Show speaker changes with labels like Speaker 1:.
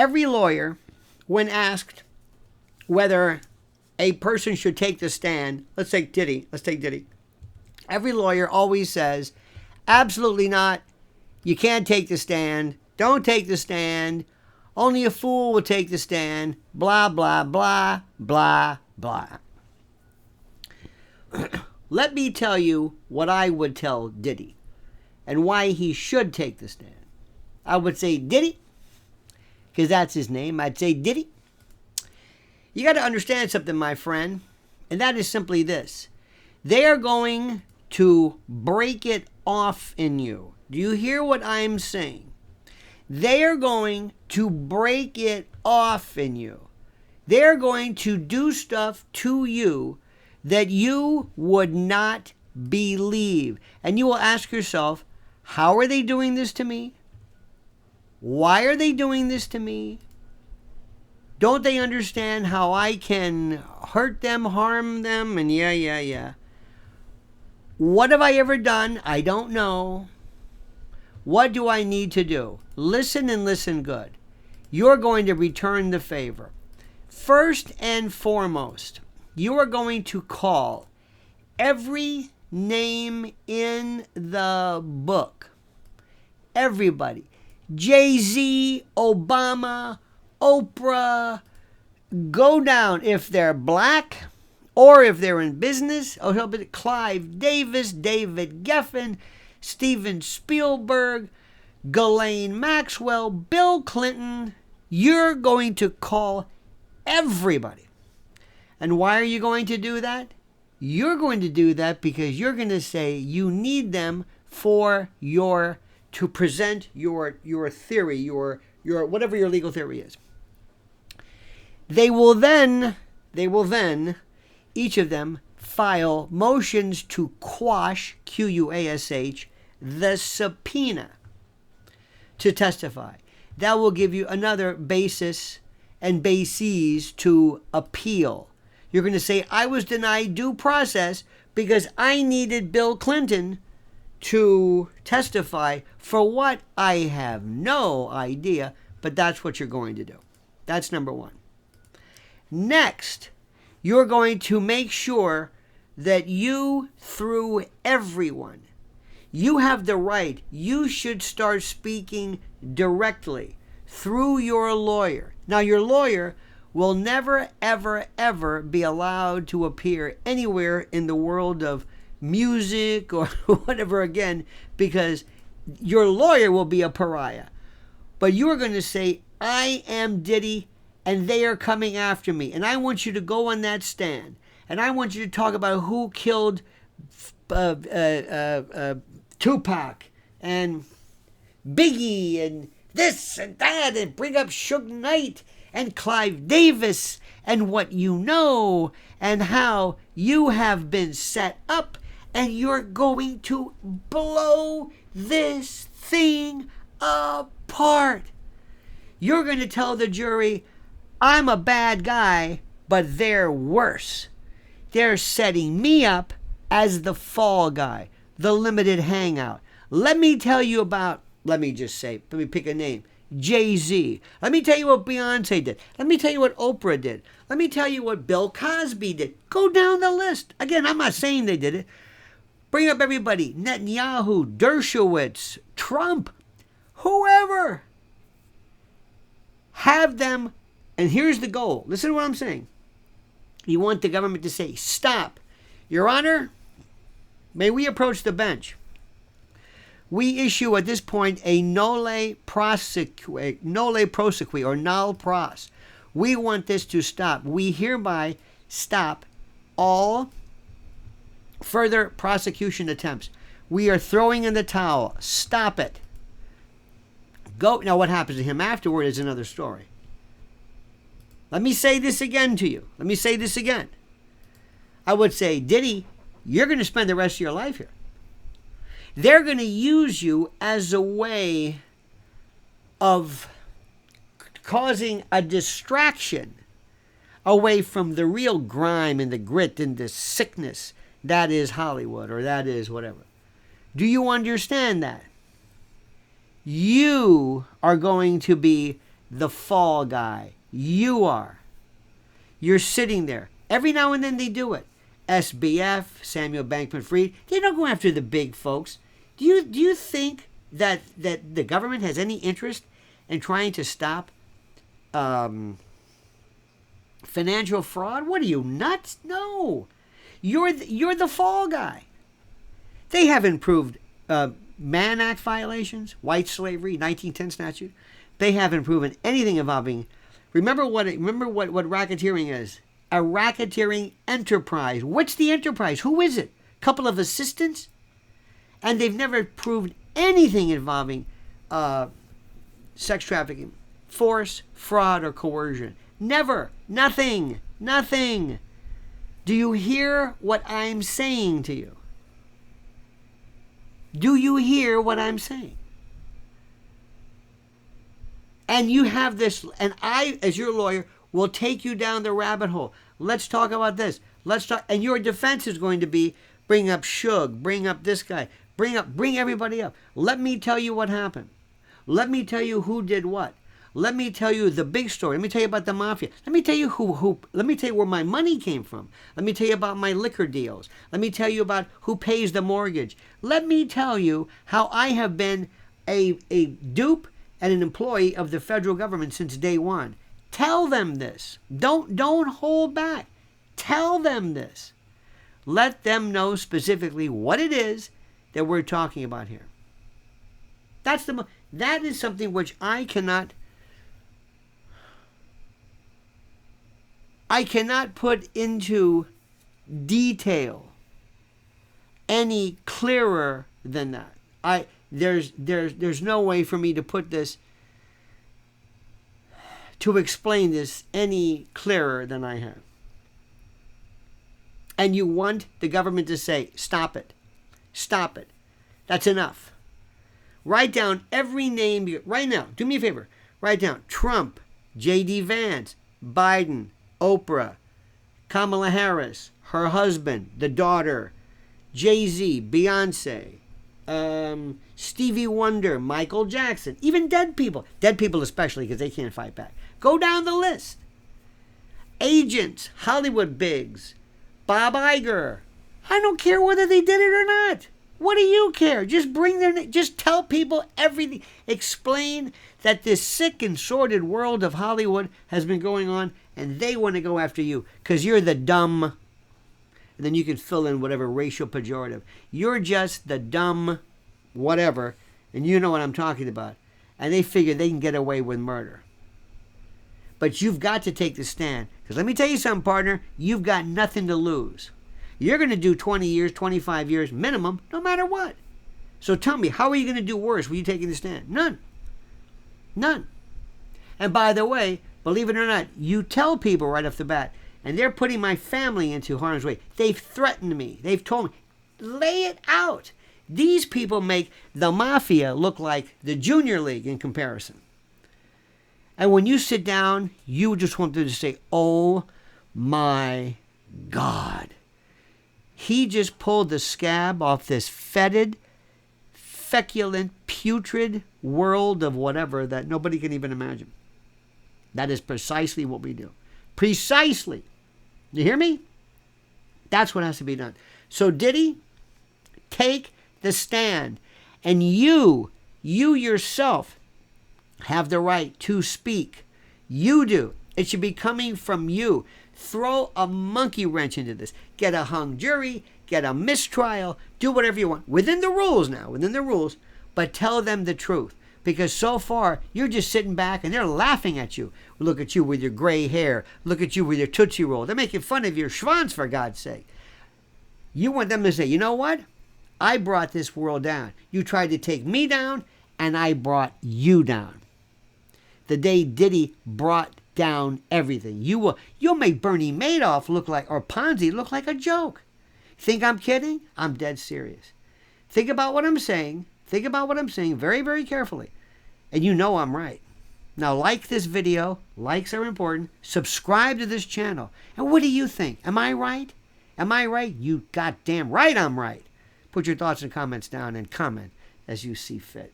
Speaker 1: Every lawyer, when asked whether a person should take the stand, let's take Diddy. Every lawyer always says, absolutely not. You can't take the stand. Don't take the stand. Only a fool will take the stand. Blah, blah, blah, blah, blah. Let me tell you what I would tell Diddy and why he should take the stand. I would say, Diddy, because that's his name. I'd say, Diddy, you got to understand something, my friend, and that is simply this. They are going to break it off in you. Do you hear what I'm saying? They are going to break it off in you. They're going to do stuff to you that you would not believe. And you will ask yourself, how are they doing this to me? Why are they doing this to me? Don't they understand how I can hurt them, harm them? And yeah. What have I ever done? I don't know. What do I need to do? Listen and listen good. You're going to return the favor. First and foremost, you are going to call every name in the book. Everybody. Jay-Z, Obama, Oprah, go down. If they're black or if they're in business, Clive Davis, David Geffen, Steven Spielberg, Ghislaine Maxwell, Bill Clinton, you're going to call everybody. And why are you going to do that? You're going to do that because you're going to say you need them to present your theory, your whatever your legal theory is. They will then, each of them, file motions to quash, Q-U-A-S-H, the subpoena to testify. That will give you another basis and bases to appeal. You're going to say, I was denied due process because I needed Bill Clinton to testify for what I have no idea, but that's what you're going to do. That's number one. Next, you're going to make sure that you, through everyone, you have the right. You should start speaking directly through your lawyer. Now, your lawyer will never, ever, ever be allowed to appear anywhere in the world of music or whatever again, because your lawyer will be a pariah. But you're going to say, I am Diddy and they are coming after me. And I want you to go on that stand. And I want you to talk about who killed Tupac and Biggie and this and that, and bring up Suge Knight and Clive Davis and what you know and how you have been set up, and you're going to blow this thing apart. You're going to tell the jury, I'm a bad guy, but they're worse. They're setting me up as the fall guy, the limited hangout. Let me tell you about, let me pick a name, Jay-Z. Let me tell you what Beyonce did. Let me tell you what Oprah did. Let me tell you what Bill Cosby did. Go down the list. Again, I'm not saying they did it. Bring up everybody. Netanyahu, Dershowitz, Trump, whoever. Have them, and here's the goal. Listen to what I'm saying. You want the government to say, stop. Your Honor, may we approach the bench? We issue at this point a nolle prosequi, or null pros. We want this to stop. We hereby stop all further prosecution attempts. We are throwing in the towel. Stop it. Go. Now, what happens to him afterward is another story. Let me say this again to you. Let me say this again. I would say, Diddy, you're going to spend the rest of your life here. They're going to use you as a way of causing a distraction away from the real grime and the grit and the sickness that is Hollywood, or that is whatever. Do you understand that? You are going to be the fall guy. You are. You're sitting there. Every now and then they do it. SBF, Samuel Bankman-Fried, they don't go after the big folks. Do you think that the government has any interest in trying to stop financial fraud? What are you, nuts? No. You're the fall guy. They haven't proved Mann Act violations, white slavery, 1910 statute. They haven't proven anything involving. Remember what racketeering is? A racketeering enterprise. What's the enterprise? Who is it? A couple of assistants? And they've never proved anything involving sex trafficking, force, fraud, or coercion. Never. Nothing. Nothing. Do you hear what I'm saying to you? Do you hear what I'm saying? And you have this, and I, as your lawyer, will take you down the rabbit hole. Let's talk about this. Let's talk, and your defense is going to be bring up Suge, bring up this guy, bring everybody up. Let me tell you what happened. Let me tell you who did what. Let me tell you the big story. Let me tell you about the mafia. Let me tell you let me tell you where my money came from. Let me tell you about my liquor deals. Let me tell you about who pays the mortgage. Let me tell you how I have been a dupe and an employee of the federal government since day one. Tell them this. Don't hold back. Tell them this. Let them know specifically what it is that we're talking about here. That is something which I cannot put into detail any clearer than that. There's no way for me to put this, to explain this any clearer than I have. And you want the government to say, stop it. Stop it. That's enough. Write down every name right now. Do me a favor. Write down Trump, J.D. Vance, Biden, Oprah, Kamala Harris, her husband, the daughter, Jay-Z, Beyonce, Stevie Wonder, Michael Jackson, even dead people especially because they can't fight back. Go down the list. Agents, Hollywood bigs, Bob Iger. I don't care whether they did it or not. What do you care? Just just tell people everything. Explain that this sick and sordid world of Hollywood has been going on and they want to go after you because you're the dumb. And then you can fill in whatever racial pejorative. You're just the dumb whatever, and you know what I'm talking about. And they figure they can get away with murder. But you've got to take the stand. Because let me tell you something, partner. You've got nothing to lose. You're going to do 20 years, 25 years minimum, no matter what. So tell me, how are you going to do worse when you taking the stand? None. None. And by the way, believe it or not, you tell people right off the bat, and they're putting my family into harm's way. They've threatened me. They've told me, lay it out. These people make the mafia look like the junior league in comparison. And when you sit down, you just want them to say, oh my God. He just pulled the scab off this fetid, feculent, putrid world of whatever that nobody can even imagine. That is precisely what we do. Precisely. You hear me? That's what has to be done. So Diddy, take the stand. And you yourself have the right to speak. You do. It should be coming from you. Throw a monkey wrench into this. Get a hung jury. Get a mistrial. Do whatever you want. Within the rules now. Within the rules. But tell them the truth. Because so far, you're just sitting back and they're laughing at you. Look at you with your gray hair. Look at you with your Tootsie Roll. They're making fun of your schwanz, for God's sake. You want them to say, you know what? I brought this world down. You tried to take me down, and I brought you down. The day Diddy brought down everything. You'll make Bernie Madoff look like, or Ponzi look like a joke. Think I'm kidding? I'm dead serious. Think about what I'm saying. Think about what I'm saying very, very carefully. And you know I'm right. Now like this video. Likes are important. Subscribe to this channel. And what do you think? Am I right? Am I right? You goddamn right I'm right. Put your thoughts and comments down and comment as you see fit.